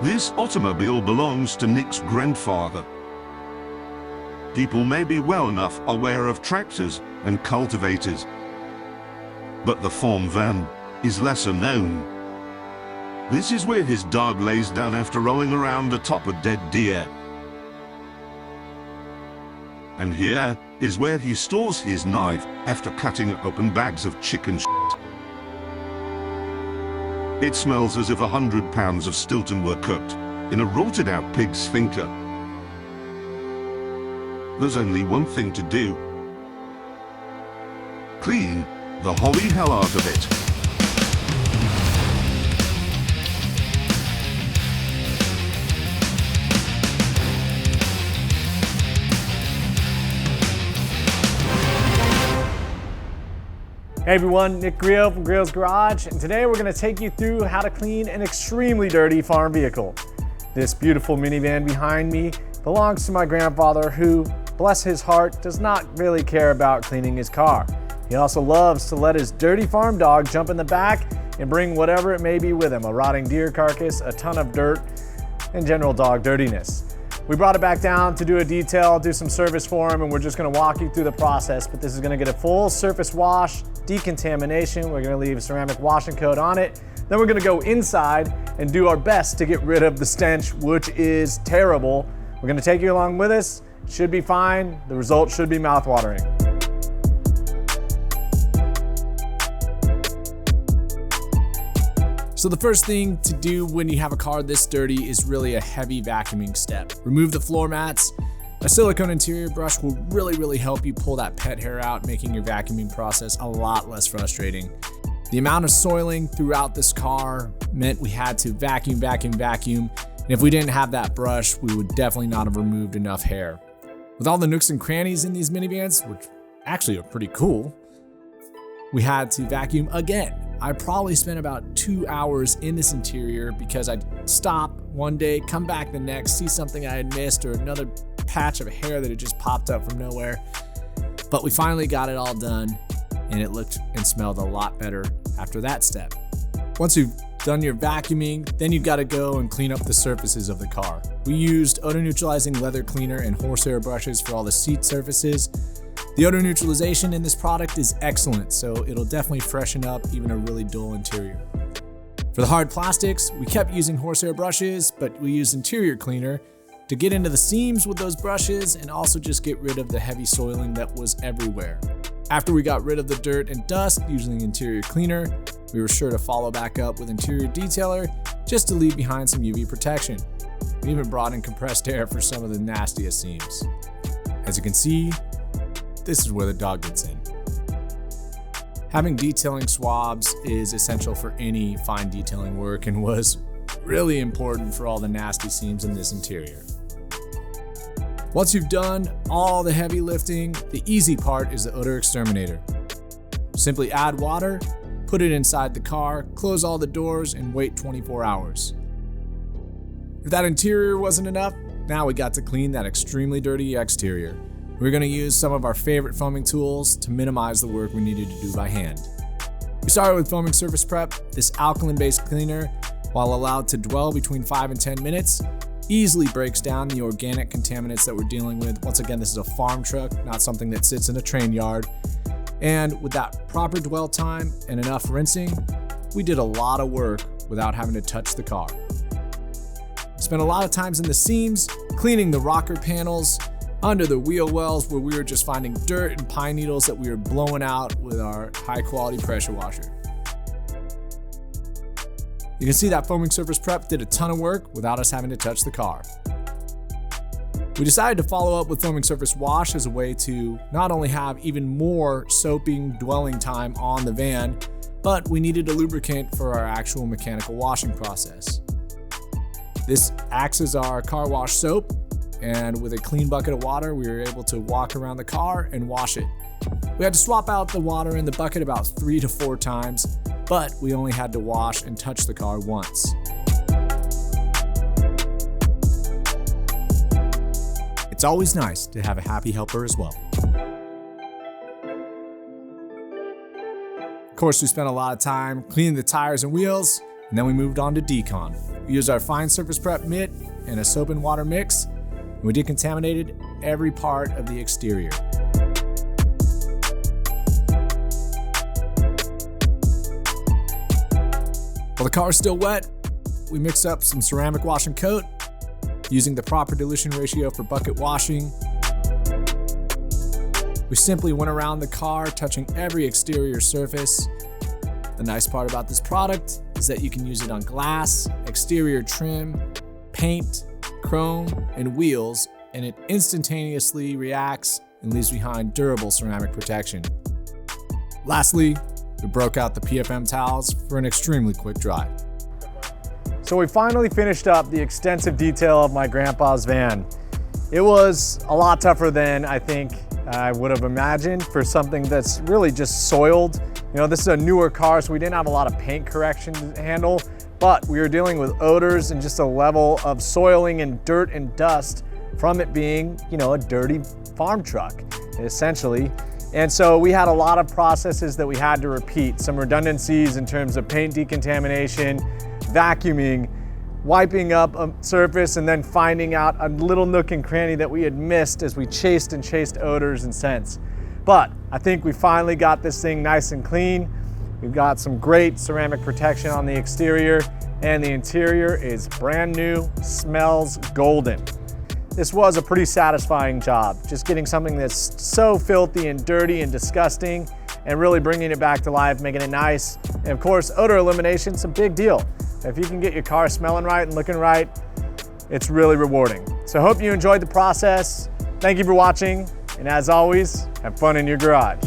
This automobile belongs to Nick's grandfather. People may be well enough aware of tractors and cultivators, but the farm van is lesser known. This is where his dog lays down after rolling around atop a dead deer. And here is where he stores his knife after cutting open bags of chicken shit. It smells as if 100 pounds of Stilton were cooked in a rotted out pig sphincter. There's only one thing to do. Clean the holy hell out of it. Hey everyone, Nick Griot from Griot's Garage, and today we're going to take you through how to clean an extremely dirty farm vehicle. This beautiful minivan behind me belongs to my grandfather who, bless his heart, does not really care about cleaning his car. He also loves to let his dirty farm dog jump in the back and bring whatever it may be with him, a rotting deer carcass, a ton of dirt, and general dog dirtiness. We brought it back down to do a detail, do some service for him, and we're just going to walk you through the process, but this is going to get a full surface wash, decontamination. We're going to leave ceramic washing coat on it. Then we're going to go inside and do our best to get rid of the stench, which is terrible. We're going to take you along with us. It should be fine. The results should be mouthwatering. So the first thing to do when you have a car this dirty is really a heavy vacuuming step. Remove the floor mats. A silicone interior brush will really help you pull that pet hair out, making your vacuuming process a lot less frustrating. The amount of soiling throughout this car meant we had to vacuum. And if we didn't have that brush, we would definitely not have removed enough hair. With all the nooks and crannies in these minivans, which actually are pretty cool, we had to vacuum again. I probably spent about 2 hours in this interior because I'd stop one day, come back the next, see something I had missed or another patch of hair that had just popped up from nowhere. But we finally got it all done, and it looked and smelled a lot better after that step. Once you've done your vacuuming, then you've got to go and clean up the surfaces of the car. We used odor neutralizing leather cleaner and horsehair brushes for all the seat surfaces. The odor neutralization in this product is excellent, so it'll definitely freshen up even a really dull interior. For the hard plastics, we kept using horsehair brushes, but we used interior cleaner to get into the seams with those brushes and also just get rid of the heavy soiling that was everywhere. After we got rid of the dirt and dust using interior cleaner, we were sure to follow back up with interior detailer just to leave behind some UV protection. We even brought in compressed air for some of the nastiest seams. As you can see, this is where the dog gets in. Having detailing swabs is essential for any fine detailing work and was really important for all the nasty seams in this interior. Once you've done all the heavy lifting, the easy part is the Odor Exterminator. Simply add water, put it inside the car, close all the doors, and wait 24 hours. If that interior wasn't enough, now we got to clean that extremely dirty exterior. We're going to use some of our favorite foaming tools to minimize the work we needed to do by hand. We started with foaming surface prep. This alkaline-based cleaner, while allowed to dwell between 5 and 10 minutes, easily breaks down the organic contaminants that we're dealing with. Once again, this is a farm truck, not something that sits in a train yard. And with that proper dwell time and enough rinsing, we did a lot of work without having to touch the car. Spent a lot of times in the seams, cleaning the rocker panels, under the wheel wells where we were just finding dirt and pine needles that we were blowing out with our high quality pressure washer. You can see that foaming surface prep did a ton of work without us having to touch the car. We decided to follow up with foaming surface wash as a way to not only have even more soaping dwelling time on the van, but we needed a lubricant for our actual mechanical washing process. This acts as our car wash soap, and with a clean bucket of water, we were able to walk around the car and wash it. We had to swap out the water in the bucket about 3 to 4 times, but we only had to wash and touch the car once. It's always nice to have a happy helper as well. Of course, we spent a lot of time cleaning the tires and wheels, and then we moved on to decon. We used our fine surface prep mitt and a soap and water mix, and we decontaminated every part of the exterior. While the car is still wet, we mixed up some ceramic wash and coat using the proper dilution ratio for bucket washing. We simply went around the car touching every exterior surface. The nice part about this product is that you can use it on glass, exterior trim, paint, chrome, and wheels, and it instantaneously reacts and leaves behind durable ceramic protection. Lastly, we broke out the PFM towels for an extremely quick dry. So we finally finished up the extensive detail of my grandpa's van. It was a lot tougher than I think I would have imagined for something that's really just soiled. You know, this is a newer car, so we didn't have a lot of paint correction to handle, but we were dealing with odors and just a level of soiling and dirt and dust from it being, you know, a dirty farm truck, essentially. And so we had a lot of processes that we had to repeat, some redundancies in terms of paint decontamination, vacuuming, wiping up a surface, and then finding out a little nook and cranny that we had missed as we chased odors and scents. But I think we finally got this thing nice and clean. We've got some great ceramic protection on the exterior, and the interior is brand new, smells golden. This was a pretty satisfying job, just getting something that's so filthy and dirty and disgusting and really bringing it back to life, making it nice. And of course, odor elimination's a big deal. If you can get your car smelling right and looking right, it's really rewarding. So I hope you enjoyed the process. Thank you for watching, and as always, have fun in your garage.